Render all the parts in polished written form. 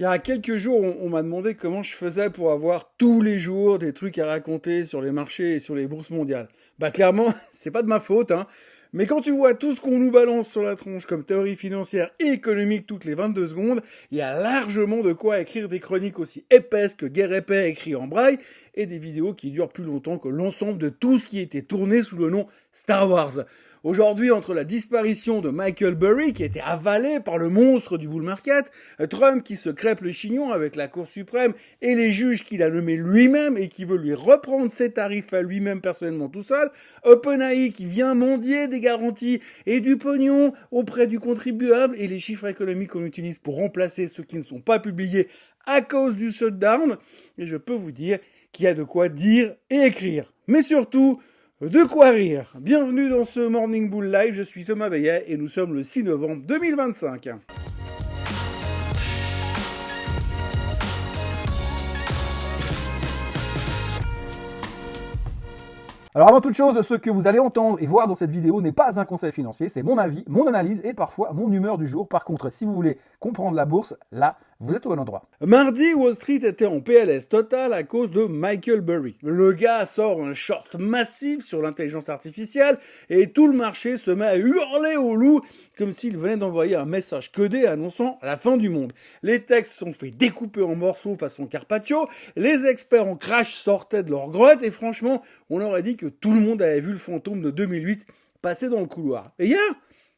Il y a quelques jours, on m'a demandé comment je faisais pour avoir tous les jours des trucs à raconter sur les marchés et sur les bourses mondiales. Bah clairement, c'est pas de ma faute, hein. Mais quand tu vois tout ce qu'on nous balance sur la tronche comme théorie financière et économique toutes les 22 secondes, il y a largement de quoi écrire des chroniques aussi épaisses que Guerre épais écrit en braille et des vidéos qui durent plus longtemps que l'ensemble de tout ce qui était tourné sous le nom Star Wars. Aujourd'hui, entre la disparition de Michael Burry, qui a été avalé par le monstre du bull market, Trump qui se crêpe le chignon avec la Cour suprême et les juges qu'il a nommés lui-même et qui veut lui reprendre ses tarifs à lui-même personnellement tout seul, OpenAI qui vient mendier des garanties et du pognon auprès du contribuable et les chiffres économiques qu'on utilise pour remplacer ceux qui ne sont pas publiés à cause du shutdown, et je peux vous dire qu'il y a de quoi dire et écrire. Mais surtout, de quoi rire. Bienvenue dans ce Morning Bull Live, je suis Thomas Veillet et nous sommes le 6 novembre 2025. Alors avant toute chose, ce que vous allez entendre et voir dans cette vidéo n'est pas un conseil financier, c'est mon avis, mon analyse et parfois mon humeur du jour. Par contre, si vous voulez comprendre la bourse, là, vous êtes au bon endroit. Mardi, Wall Street était en PLS total à cause de Michael Burry. Le gars sort un short massif sur l'intelligence artificielle et tout le marché se met à hurler au loup comme s'il venait d'envoyer un message codé annonçant la fin du monde. Les textes sont fait découper en morceaux façon Carpaccio, les experts en crash sortaient de leur grotte et franchement, on aurait dit que tout le monde avait vu le fantôme de 2008 passer dans le couloir. Et hier,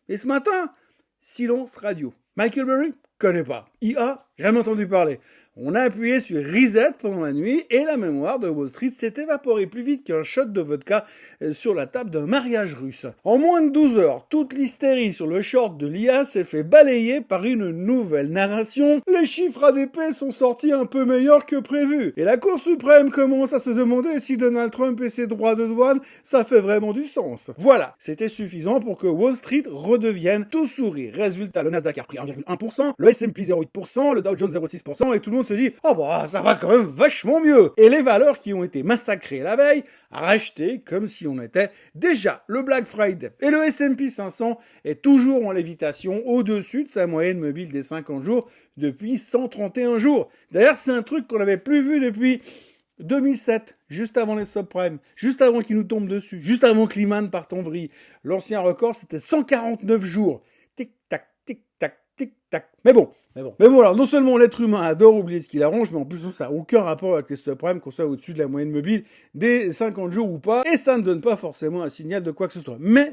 et ce matin, silence radio. Michael Burry? Connais pas. IA? Jamais entendu parler. On a appuyé sur Reset pendant la nuit et la mémoire de Wall Street s'est évaporée plus vite qu'un shot de vodka sur la table d'un mariage russe. En moins de 12 heures, toute l'hystérie sur le short de l'IA s'est fait balayer par une nouvelle narration. Les chiffres ADP sont sortis un peu meilleurs que prévu. Et la Cour suprême commence à se demander si Donald Trump et ses droits de douane, ça fait vraiment du sens. Voilà, c'était suffisant pour que Wall Street redevienne tout sourire. Résultat, le Nasdaq a pris 1,1%, le S&P 0,8%, le Dow Jones 0,6% et tout le monde se dit « Oh bah ça va quand même vachement mieux !» Et les valeurs qui ont été massacrées la veille, rachetées comme si on était déjà le Black Friday. Et le S&P 500 est toujours en lévitation au-dessus de sa moyenne mobile des 50 jours depuis 131 jours. D'ailleurs, c'est un truc qu'on n'avait plus vu depuis 2007, juste avant les subprimes, juste avant qu'ils nous tombent dessus, juste avant que Lehman parte en vrille. L'ancien record, c'était 149 jours. Tic-tac, tic-tac, tic-tac. Mais bon, alors non seulement l'être humain adore oublier ce qu'il arrange, mais en plus ça n'a aucun rapport avec les subprimes, qu'on soit au-dessus de la moyenne mobile des 50 jours ou pas, et ça ne donne pas forcément un signal de quoi que ce soit. Mais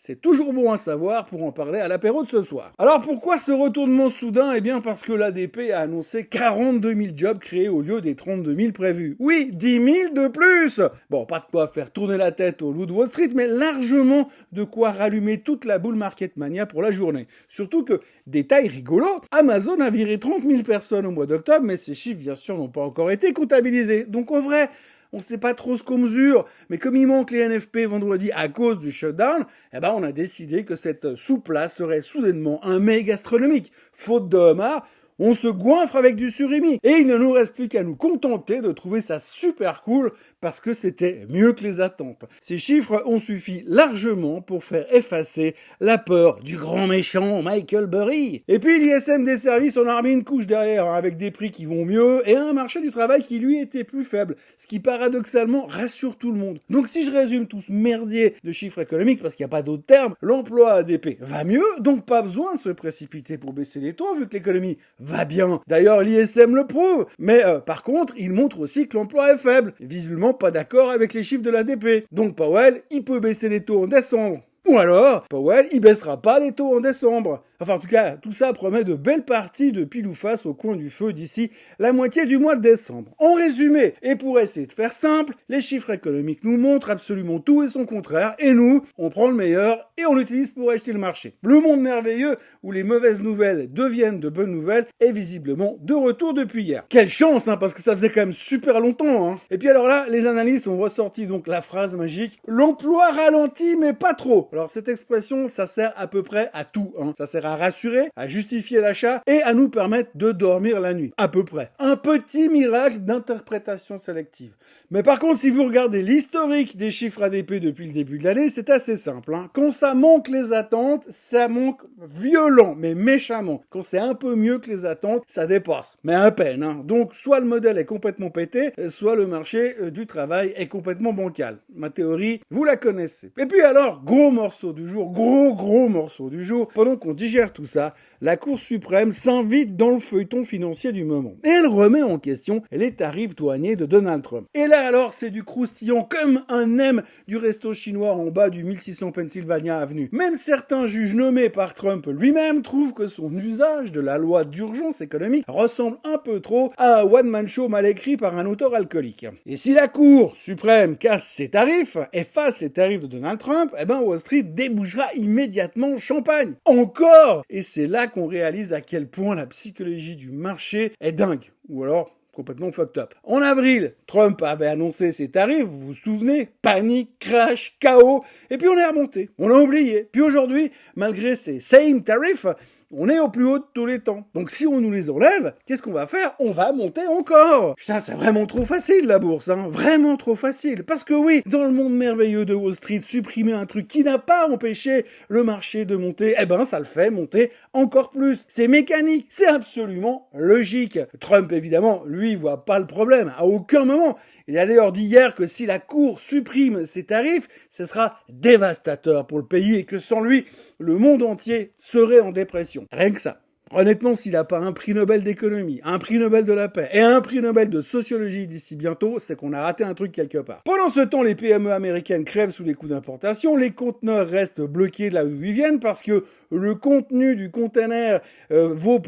c'est toujours bon à savoir pour en parler à l'apéro de ce soir. Alors pourquoi ce retournement soudain? Eh bien parce que l'ADP a annoncé 42 000 jobs créés au lieu des 32 000 prévus. Oui, 10 000 de plus. Bon, pas de quoi faire tourner la tête au loup de Wall Street, mais largement de quoi rallumer toute la bull market mania pour la journée. Surtout que, détail rigolo, Amazon a viré 30 000 personnes au mois d'octobre, mais ces chiffres bien sûr n'ont pas encore été comptabilisés. Donc en vrai, on sait pas trop ce qu'on mesure, mais comme il manque les NFP vendredi à cause du shutdown, eh ben on a décidé que cette soupe-là serait soudainement un mets gastronomique. Faute de homard, on se goinfre avec du surimi. Et il ne nous reste plus qu'à nous contenter de trouver ça super cool parce que c'était mieux que les attentes. Ces chiffres ont suffi largement pour faire effacer la peur du grand méchant Michael Burry. Et puis l'ISM des services en a remis une couche derrière, hein, avec des prix qui vont mieux et un marché du travail qui lui était plus faible, ce qui paradoxalement rassure tout le monde. Donc si je résume tout ce merdier de chiffres économiques, parce qu'il n'y a pas d'autre terme, l'emploi ADP va mieux, donc pas besoin de se précipiter pour baisser les taux vu que l'économie va bien. D'ailleurs, l'ISM le prouve. Mais par contre, il montre aussi que l'emploi est faible. Visiblement pas d'accord avec les chiffres de l'ADP. Donc Powell, il peut baisser les taux en décembre. Ou alors, Powell, il baissera pas les taux en décembre. Enfin, en tout cas, tout ça promet de belles parties de pile ou face au coin du feu d'ici la moitié du mois de décembre. En résumé, et pour essayer de faire simple, les chiffres économiques nous montrent absolument tout et son contraire, et nous, on prend le meilleur et on l'utilise pour acheter le marché. Le monde merveilleux, où les mauvaises nouvelles deviennent de bonnes nouvelles, est visiblement de retour depuis hier. Quelle chance, hein, parce que ça faisait quand même super longtemps, hein. Et puis alors là, les analystes ont ressorti donc la phrase magique « L'emploi ralentit, mais pas trop ». Alors cette expression, ça sert à peu près à tout. Ça sert à rassurer, à justifier l'achat et à nous permettre de dormir la nuit. À peu près. Un petit miracle d'interprétation sélective. Mais par contre, si vous regardez l'historique des chiffres ADP depuis le début de l'année, c'est assez simple. Quand ça manque les attentes, ça manque violent, mais méchamment. Quand c'est un peu mieux que les attentes, ça dépasse. Mais à peine. Donc, soit le modèle est complètement pété, soit le marché du travail est complètement bancal. Ma théorie, vous la connaissez. Et puis alors, gros morceau du jour, gros morceau du jour. Pendant qu'on digère tout ça, la Cour suprême s'invite dans le feuilleton financier du moment. Et elle remet en question les tarifs douaniers de Donald Trump. Et là alors, c'est du croustillant comme un M du resto chinois en bas du 1600 Pennsylvania Avenue. Même certains juges nommés par Trump lui-même trouvent que son usage de la loi d'urgence économique ressemble un peu trop à un one-man show mal écrit par un auteur alcoolique. Et si la Cour suprême casse ses tarifs, efface les tarifs de Donald Trump, Wall Street débouchera immédiatement champagne. Encore! Et c'est là qu'on réalise à quel point la psychologie du marché est dingue. Ou alors complètement fucked up. En avril, Trump avait annoncé ses tarifs, vous vous souvenez? Panique, crash, chaos, et puis on est remonté. On a oublié. Puis aujourd'hui, malgré ces same tarifs, on est au plus haut de tous les temps. Donc si on nous les enlève, qu'est-ce qu'on va faire? On va monter encore. Putain, c'est vraiment trop facile la bourse, vraiment trop facile. Parce que oui, dans le monde merveilleux de Wall Street, supprimer un truc qui n'a pas empêché le marché de monter, ça le fait monter encore plus. C'est mécanique, c'est absolument logique. Trump, évidemment, lui, voit pas le problème, à aucun moment. Il a d'ailleurs dit hier que si la Cour supprime ses tarifs, ce sera dévastateur pour le pays et que sans lui, le monde entier serait en dépression. Rien que ça. Honnêtement, s'il n'a pas un prix Nobel d'économie, un prix Nobel de la paix et un prix Nobel de sociologie d'ici bientôt, c'est qu'on a raté un truc quelque part. Pendant ce temps, les PME américaines crèvent sous les coûts d'importation, les conteneurs restent bloqués de là où ils viennent parce que le contenu du container vaut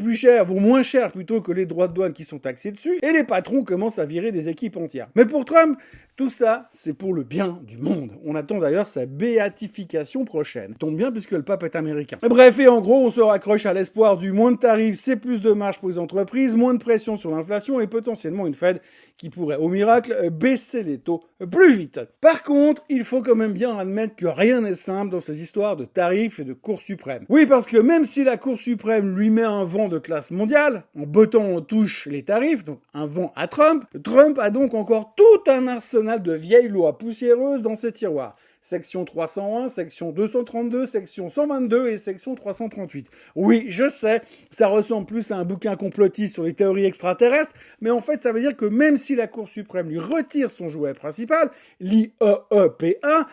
moins cher plutôt que les droits de douane qui sont taxés dessus, et les patrons commencent à virer des équipes entières. Mais pour Trump, tout ça, c'est pour le bien du monde. On attend d'ailleurs sa béatification prochaine. Tombe bien puisque le pape est américain. Bref, et en gros, on se raccroche à l'espoir du moins de tarifs, c'est plus de marge pour les entreprises, moins de pression sur l'inflation et potentiellement une Fed qui pourrait, au miracle, baisser les taux plus vite. Par contre, il faut quand même bien admettre que rien n'est simple dans ces histoires de tarifs et de Cour suprême. Oui, parce que même si la Cour suprême lui met un vent de classe mondiale, en bottant en touche les tarifs, donc un vent à Trump, Trump a donc encore tout un arsenal de vieilles lois poussiéreuses dans ses tiroirs. Section 301, section 232, section 122 et section 338. Oui, je sais, ça ressemble plus à un bouquin complotiste sur les théories extraterrestres, mais en fait, ça veut dire que même si la Cour suprême lui retire son jouet principal, l'IEEPA,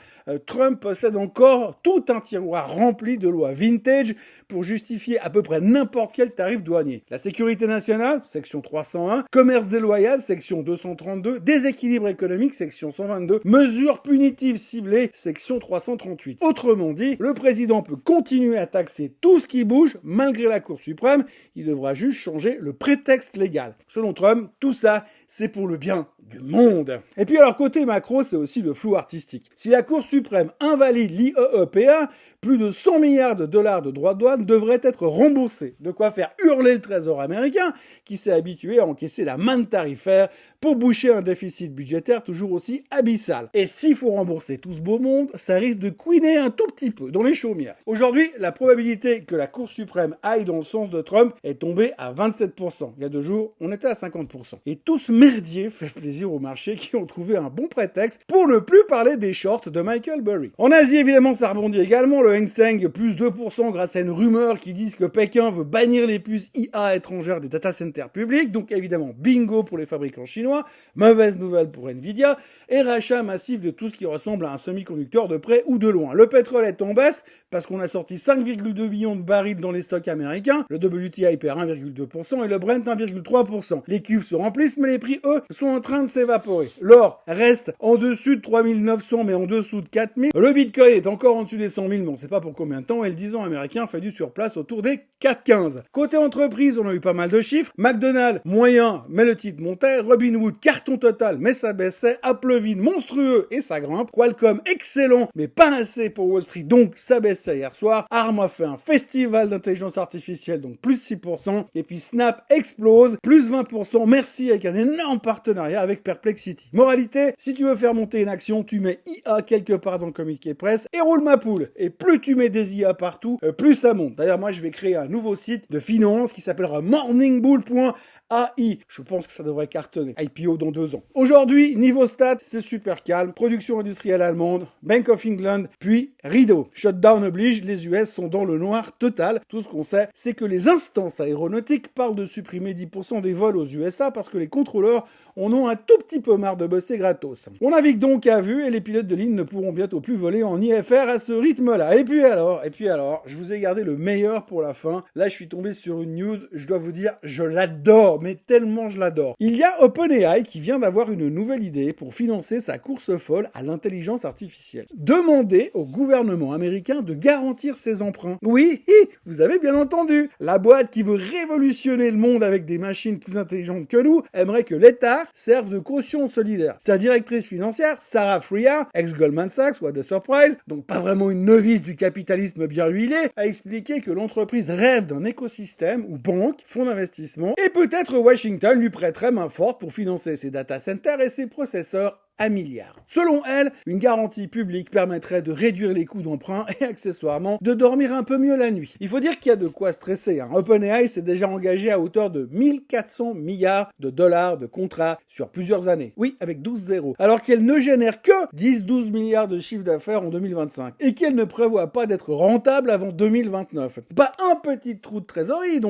Trump possède encore tout un tiroir rempli de lois vintage pour justifier à peu près n'importe quel tarif douanier. La sécurité nationale, section 301, commerce déloyal, section 232, déséquilibre économique, section 122, mesures punitives ciblées, section 338. Autrement dit, le président peut continuer à taxer tout ce qui bouge malgré la Cour suprême, il devra juste changer le prétexte légal. Selon Trump, tout ça, c'est pour le bien du monde. Et puis alors côté macro, c'est aussi le flou artistique. Si la Cour suprême invalide l'IEEPA, plus de 100 milliards de dollars de droits de douane devraient être remboursés. De quoi faire hurler le trésor américain, qui s'est habitué à encaisser la manne tarifaire pour boucher un déficit budgétaire toujours aussi abyssal. Et s'il faut rembourser tout ce beau monde, ça risque de couiner un tout petit peu dans les chaumières. Aujourd'hui, la probabilité que la Cour suprême aille dans le sens de Trump est tombée à 27%. Il y a 2 jours, on était à 50%. Et tout ce merdier fait plaisir aux marchés qui ont trouvé un bon prétexte pour ne plus parler des shorts de Michael Burry. En Asie, évidemment, ça rebondit également. Le Hang Seng, plus 2% grâce à une rumeur qui dit que Pékin veut bannir les puces IA étrangères des data centers publics. Donc évidemment, bingo pour les fabricants chinois, mauvaise nouvelle pour Nvidia, et rachat massif de tout ce qui ressemble à un semi-conducteur de près ou de loin. Le pétrole est en baisse parce qu'on a sorti 5,2 millions de barils dans les stocks américains, le WTI perd 1,2% et le Brent 1,3%. Les cuves se remplissent, mais les prix, eux, sont en train de s'évaporer. L'or reste en dessus de 3900, mais en dessous de 4000. Le Bitcoin est encore en dessus des 100 000, mais on ne sait pas pour combien de temps, et le 10 ans américain fait du surplace autour des 4,15. Côté entreprise, on a eu pas mal de chiffres. McDonald's, moyen, mais le titre montait. Robinhood, carton total, mais ça baissait. Applevin, monstrueux, et ça grimpe. Qualcomm, excellent, mais pas assez pour Wall Street, donc ça baissait hier soir. Arm a fait un festival d'intelligence artificielle, donc plus 6%. Et puis Snap explose, plus 20%. Merci, avec un énorme partenariat avec Perplexity. Moralité, si tu veux faire monter une action, tu mets IA quelque part dans le communiqué presse et roule ma poule. Et plus tu mets des IA partout, plus ça monte. D'ailleurs, moi, je vais créer un nouveau site de finance qui s'appellera morningbull.ai. Je pense que ça devrait cartonner. IPO dans 2 ans. Aujourd'hui, niveau stats, c'est super calme. Production industrielle allemande, Bank of England, puis rideau. Shutdown oblige, les US sont dans le noir total. Tout ce qu'on sait, c'est que les instances aéronautiques parlent de supprimer 10% des vols aux USA parce que les contrôleurs en ont un tout petit peu marre de bosser gratos. On navigue donc à vue et les pilotes de ligne ne pourront bientôt plus voler en IFR à ce rythme-là. Et puis alors, je vous ai gardé le meilleur pour la fin. Là, je suis tombé sur une news, je dois vous dire, je l'adore, mais tellement je l'adore. Il y a OpenAI qui vient d'avoir une nouvelle idée pour financer sa course folle à l'intelligence artificielle. Demander au gouvernement américain de garantir ses emprunts. Oui, vous avez bien entendu. La boîte qui veut révolutionner le monde avec des machines plus intelligentes que nous aimerait que l'État serve de caution solidaire. Sa directrice financière, Sarah Friar, ex-Goldman Sachs, what a surprise, donc pas vraiment une novice du capitalisme bien huilé, a expliqué que l'entreprise rêve d'un écosystème où banques, fonds d'investissement et peut-être Washington lui prêterait main forte pour financer ses data centers et ses processeurs à milliards. Selon elle, une garantie publique permettrait de réduire les coûts d'emprunt et accessoirement de dormir un peu mieux la nuit. Il faut dire qu'il y a de quoi stresser. OpenAI s'est déjà engagé à hauteur de 1400 milliards de dollars de contrats sur plusieurs années. Oui, avec 12 zéros. Alors qu'elle ne génère que 10-12 milliards de chiffre d'affaires en 2025 et qu'elle ne prévoit pas d'être rentable avant 2029. Pas un petit trou de trésorerie,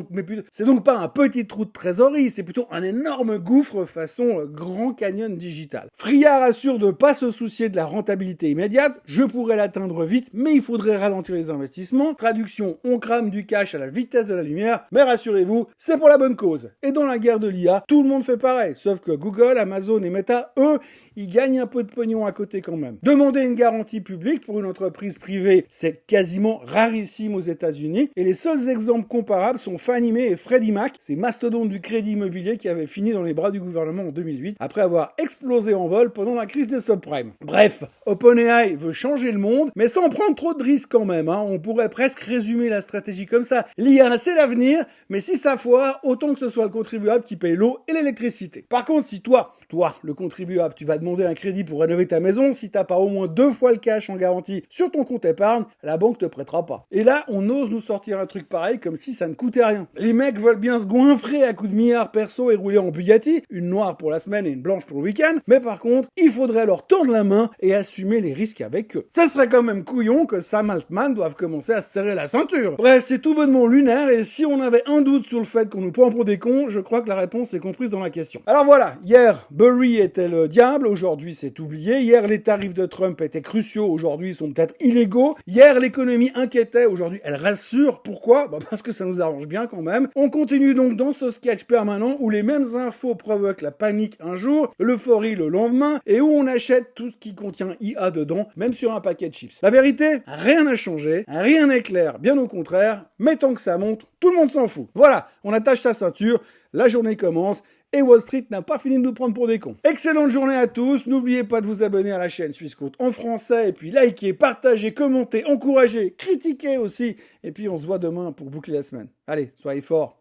c'est donc pas un petit trou de trésorerie, c'est plutôt un énorme gouffre façon Grand Canyon digital. Friar assure de ne pas se soucier de la rentabilité immédiate, je pourrais l'atteindre vite, mais il faudrait ralentir les investissements. Traduction, on crame du cash à la vitesse de la lumière, mais rassurez-vous, c'est pour la bonne cause. Et dans la guerre de l'IA, tout le monde fait pareil, sauf que Google, Amazon et Meta, eux, ils gagnent un peu de pognon à côté quand même. Demander une garantie publique pour une entreprise privée, c'est quasiment rarissime aux États-Unis, et les seuls exemples comparables sont Fannie Mae et Freddie Mac, ces mastodontes du crédit immobilier qui avaient fini dans les bras du gouvernement en 2008, après avoir explosé en vol pendant la crise des subprimes. Bref, OpenAI veut changer le monde, mais sans prendre trop de risques quand même. On pourrait presque résumer la stratégie comme ça. L'IA, c'est l'avenir, mais si ça foire, autant que ce soit le contribuable qui paye l'eau et l'électricité. Par contre, si toi, le contribuable, tu vas demander un crédit pour rénover ta maison, si t'as pas au moins 2 fois le cash en garantie sur ton compte épargne, la banque te prêtera pas. Et là, on ose nous sortir un truc pareil comme si ça ne coûtait rien. Les mecs veulent bien se goinfrer à coups de milliards perso et rouler en Bugatti, une noire pour la semaine et une blanche pour le week-end, mais par contre, il faudrait leur tordre la main et assumer les risques avec eux. Ça serait quand même couillon que Sam Altman doive commencer à se serrer la ceinture. Bref, c'est tout bonnement lunaire et si on avait un doute sur le fait qu'on nous prend pour des cons, je crois que la réponse est comprise dans la question. Alors voilà, hier, Burry était le diable, aujourd'hui c'est oublié. Hier, les tarifs de Trump étaient cruciaux, aujourd'hui ils sont peut-être illégaux. Hier, l'économie inquiétait, aujourd'hui elle rassure. Pourquoi ? Parce que ça nous arrange bien quand même. On continue donc dans ce sketch permanent où les mêmes infos provoquent la panique un jour, l'euphorie le lendemain, et où on achète tout ce qui contient IA dedans, même sur un paquet de chips. La vérité, rien n'a changé, rien n'est clair, bien au contraire, mais tant que ça monte, tout le monde s'en fout. Voilà, on attache sa ceinture, la journée commence, et Wall Street n'a pas fini de nous prendre pour des cons. Excellente journée à tous, n'oubliez pas de vous abonner à la chaîne Swissquote en français, et puis likez, partagez, commentez, encouragez, critiquez aussi, et puis on se voit demain pour boucler la semaine. Allez, soyez forts.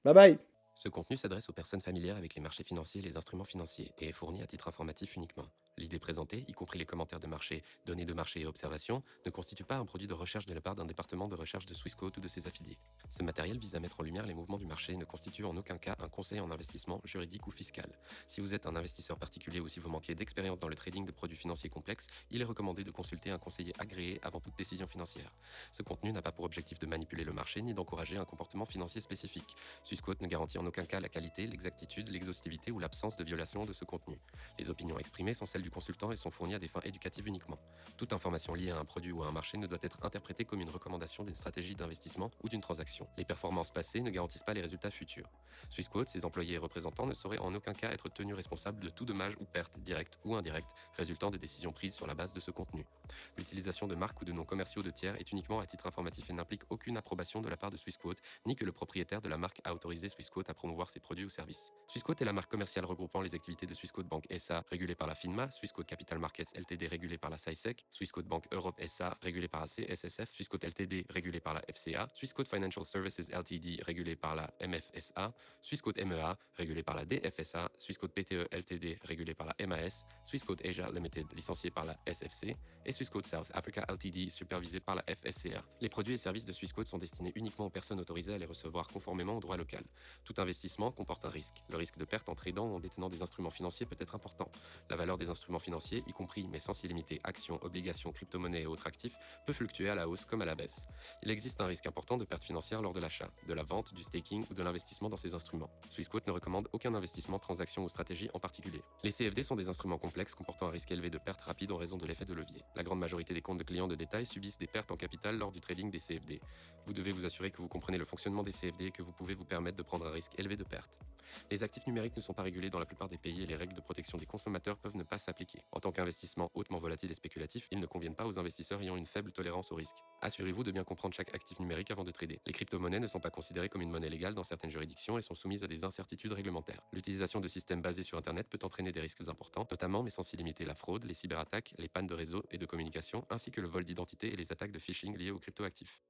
Bye bye. Ce contenu s'adresse aux personnes familières avec les marchés financiers et les instruments financiers et est fourni à titre informatif uniquement. L'idée présentée, y compris les commentaires de marché, données de marché et observations, ne constitue pas un produit de recherche de la part d'un département de recherche de Swissquote ou de ses affiliés. Ce matériel vise à mettre en lumière les mouvements du marché et ne constitue en aucun cas un conseil en investissement juridique ou fiscal. Si vous êtes un investisseur particulier ou si vous manquez d'expérience dans le trading de produits financiers complexes, il est recommandé de consulter un conseiller agréé avant toute décision financière. Ce contenu n'a pas pour objectif de manipuler le marché ni d'encourager un comportement financier spécifique. Swissquote ne garantit en en aucun cas la qualité, l'exactitude, l'exhaustivité ou l'absence de violation de ce contenu. Les opinions exprimées sont celles du consultant et sont fournies à des fins éducatives uniquement. Toute information liée à un produit ou à un marché ne doit être interprétée comme une recommandation d'une stratégie d'investissement ou d'une transaction. Les performances passées ne garantissent pas les résultats futurs. Swissquote, ses employés et représentants ne sauraient en aucun cas être tenus responsables de tout dommage ou perte, directe ou indirecte, résultant des décisions prises sur la base de ce contenu. L'utilisation de marques ou de noms commerciaux de tiers est uniquement à titre informatif et n'implique aucune approbation de la part de Swissquote, ni que le propriétaire de la marque a autorisé Swissquote à promouvoir ses produits ou services. Swissquote est la marque commerciale regroupant les activités de Swissquote Bank SA, régulée par la FINMA, Swissquote Capital Markets Ltd, régulée par la SISEC, Swissquote Bank Europe SA, régulée par la CSSF, Swissquote Ltd, régulée par la FCA, Swissquote Financial Services Ltd, régulée par la MFSA, Swissquote MEA, régulée par la DFSA, Swissquote PTE Ltd, régulée par la MAS, Swissquote Asia Limited, licenciée par la SFC, et Swissquote South Africa Ltd, supervisée par la FSCA. Les produits et services de Swissquote sont destinés uniquement aux personnes autorisées à les recevoir conformément au droit local. Tout investissement comporte un risque. Le risque de perte en tradant ou en détenant des instruments financiers peut être important. La valeur des instruments financiers, y compris mais sans s'y limiter actions, obligations, crypto-monnaies et autres actifs, peut fluctuer à la hausse comme à la baisse. Il existe un risque important de perte financière lors de l'achat, de la vente, du staking ou de l'investissement dans ces instruments. Swissquote ne recommande aucun investissement, transaction ou stratégie en particulier. Les CFD sont des instruments complexes comportant un risque élevé de perte rapide en raison de l'effet de levier. La grande majorité des comptes de clients de détail subissent des pertes en capital lors du trading des CFD. Vous devez vous assurer que vous comprenez le fonctionnement des CFD et que vous pouvez vous permettre de prendre un risque élevé de perte. Les actifs numériques ne sont pas régulés dans la plupart des pays et les règles de protection des consommateurs peuvent ne pas s'appliquer. En tant qu'investissement hautement volatile et spéculatif, ils ne conviennent pas aux investisseurs ayant une faible tolérance au risque. Assurez-vous de bien comprendre chaque actif numérique avant de trader. Les crypto-monnaies ne sont pas considérées comme une monnaie légale dans certaines juridictions et sont soumises à des incertitudes réglementaires. L'utilisation de systèmes basés sur Internet peut entraîner des risques importants, notamment mais sans s'y limiter la fraude, les cyberattaques, les pannes de réseau et de communication, ainsi que le vol d'identité et les attaques de phishing liées aux cryptoactifs.